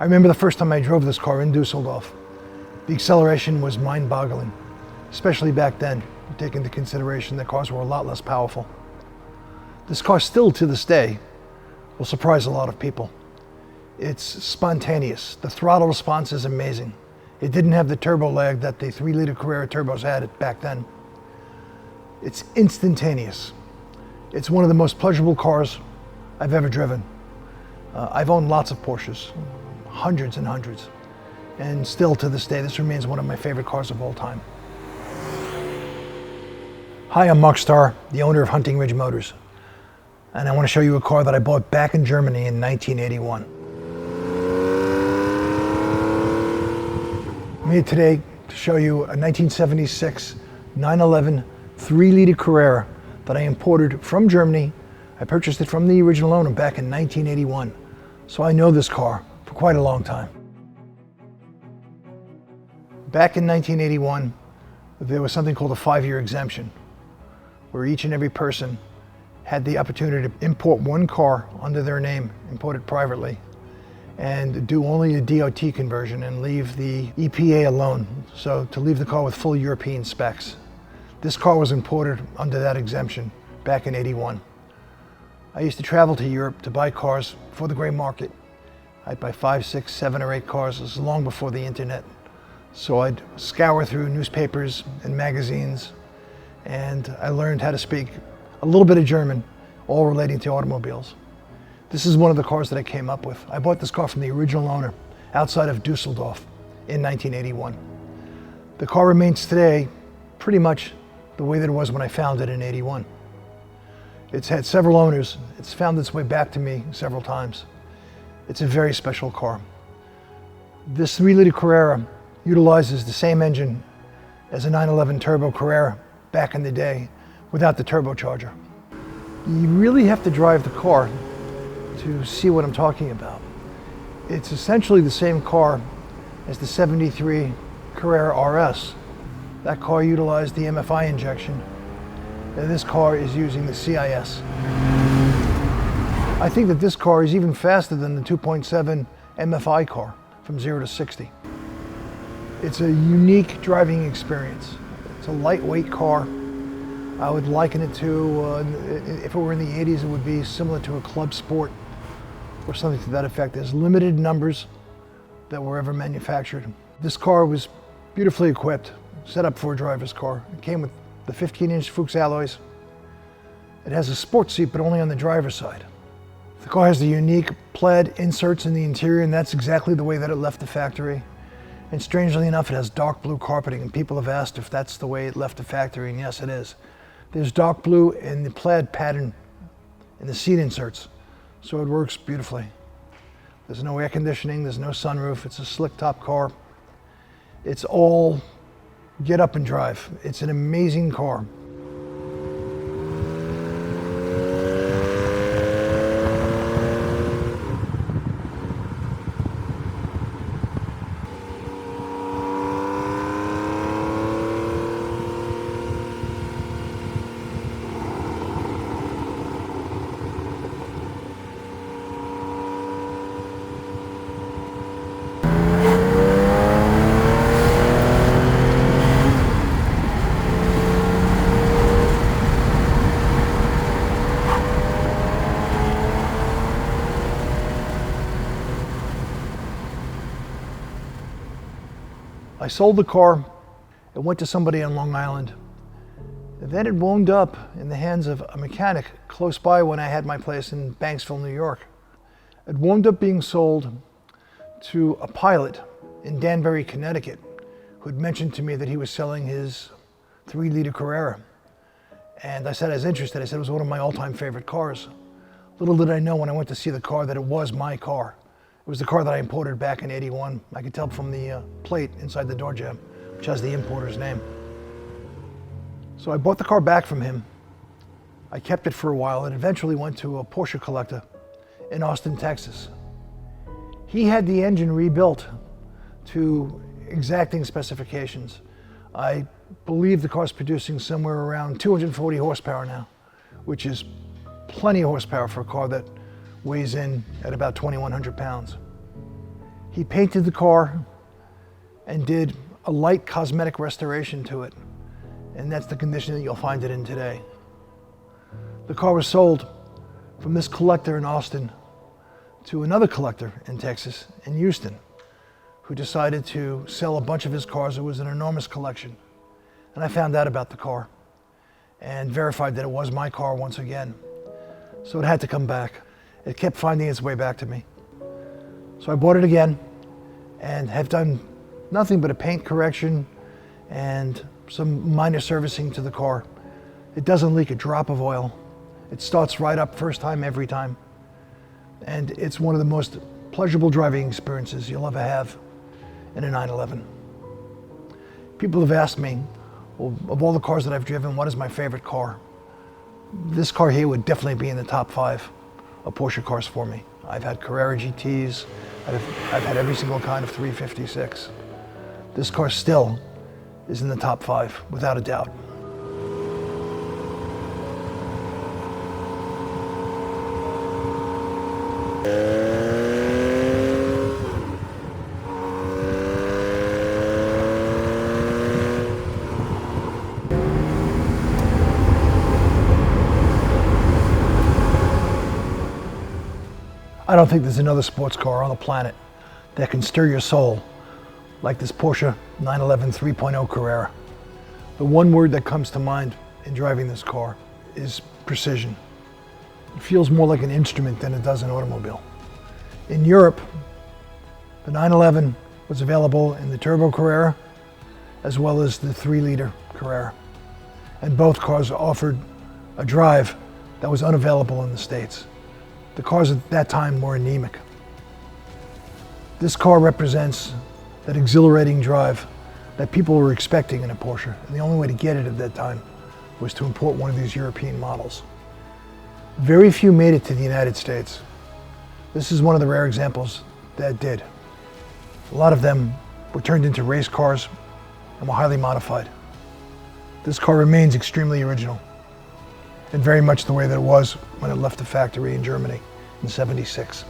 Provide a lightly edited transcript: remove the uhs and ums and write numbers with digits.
I remember the first time I drove this car in Dusseldorf. The acceleration was mind-boggling, especially back then, taking into consideration that cars were a lot less powerful. This car still, to this day, will surprise a lot of people. It's spontaneous. The throttle response is amazing. It didn't have the turbo lag that the 3-liter Carrera turbos had back then. It's instantaneous. It's one of the most pleasurable cars I've ever driven. I've owned lots of Porsches, hundreds and hundreds, and still to this day, this remains one of my favorite cars of all time. Hi, I'm Mark Starr, the owner of Hunting Ridge Motors, and I want to show you a car that I bought back in Germany in 1981. I'm here today to show you a 1976 911 3-liter Carrera that I imported from Germany. I purchased it from the original owner back in 1981, so I know this car for quite a long time. Back in 1981, there was something called a 5-year exemption, where each and every person had the opportunity to import one car under their name, import it privately, and do only a DOT conversion and leave the EPA alone, so to leave the car with full European specs. This car was imported under that exemption back in '81. I used to travel to Europe to buy cars for the gray market. I'd buy 5, 6, 7, or 8 cars. This was long before the internet. So I'd scour through newspapers and magazines, and I learned how to speak a little bit of German, all relating to automobiles. This is one of the cars that I came up with. I bought this car from the original owner outside of Dusseldorf in 1981. The car remains today pretty much the way that it was when I found it in '81. It's had several owners. It's found its way back to me several times. It's a very special car. This 3-liter Carrera utilizes the same engine as a 911 Turbo Carrera back in the day without the turbocharger. You really have to drive the car to see what I'm talking about. It's essentially the same car as the '73 Carrera RS. That car utilized the MFI injection. And this car is using the CIS. I think that this car is even faster than the 2.7 MFI car from 0 to 60. It's a unique driving experience. It's a lightweight car. I would liken it to, if it were in the '80s, it would be similar to a club sport or something to that effect. There's limited numbers that were ever manufactured. This car was beautifully equipped, set up for a driver's car. It came with the 15-inch Fuchs alloys. It has a sports seat, but only on the driver's side. The car has the unique plaid inserts in the interior, and that's exactly the way that it left the factory. And strangely enough, it has dark blue carpeting, and people have asked if that's the way it left the factory, and yes, it is. There's dark blue in the plaid pattern in the seat inserts, so it works beautifully. There's no air conditioning, there's no sunroof, it's a slick top car. It's all get up and drive. It's an amazing car. I sold the car and went to somebody on Long Island. And then it wound up in the hands of a mechanic close by when I had my place in Banksville, New York. It wound up being sold to a pilot in Danbury, Connecticut, who had mentioned to me that he was selling his 3-liter Carrera. And I said I was interested. I said it was one of my all-time favorite cars. Little did I know when I went to see the car that it was my car. It was the car that I imported back in '81. I could tell from the plate inside the door jamb, which has the importer's name. So I bought the car back from him. I kept it for a while and eventually went to a Porsche collector in Austin, Texas. He had the engine rebuilt to exacting specifications. I believe the car's producing somewhere around 240 horsepower now, which is plenty of horsepower for a car that weighs in at about 2,100 pounds. He painted the car and did a light cosmetic restoration to it. And that's the condition that you'll find it in today. The car was sold from this collector in Austin to another collector in Texas, in Houston, who decided to sell a bunch of his cars. It was an enormous collection. And I found out about the car and verified that it was my car once again. So it had to come back. It kept finding its way back to me. So I bought it again and have done nothing but a paint correction and some minor servicing to the car. It doesn't leak a drop of oil. It starts right up first time, every time. And it's one of the most pleasurable driving experiences you'll ever have in a 911. People have asked me, well, of all the cars that I've driven, what is my favorite car? This car here would definitely be in the top 5 of Porsche cars for me. I've had Carrera GTs, I've had every single kind of 356. This car still is in the top 5, without a doubt. I don't think there's another sports car on the planet that can stir your soul like this Porsche 911 3.0 Carrera. The one word that comes to mind in driving this car is precision. It feels more like an instrument than it does an automobile. In Europe, the 911 was available in the turbo Carrera as well as the 3-liter Carrera. And both cars offered a drive that was unavailable in the States. The cars at that time were anemic. This car represents that exhilarating drive that people were expecting in a Porsche. And the only way to get it at that time was to import one of these European models. Very few made it to the United States. This is one of the rare examples that did. A lot of them were turned into race cars and were highly modified. This car remains extremely original and very much the way that it was when it left the factory in Germany in '76.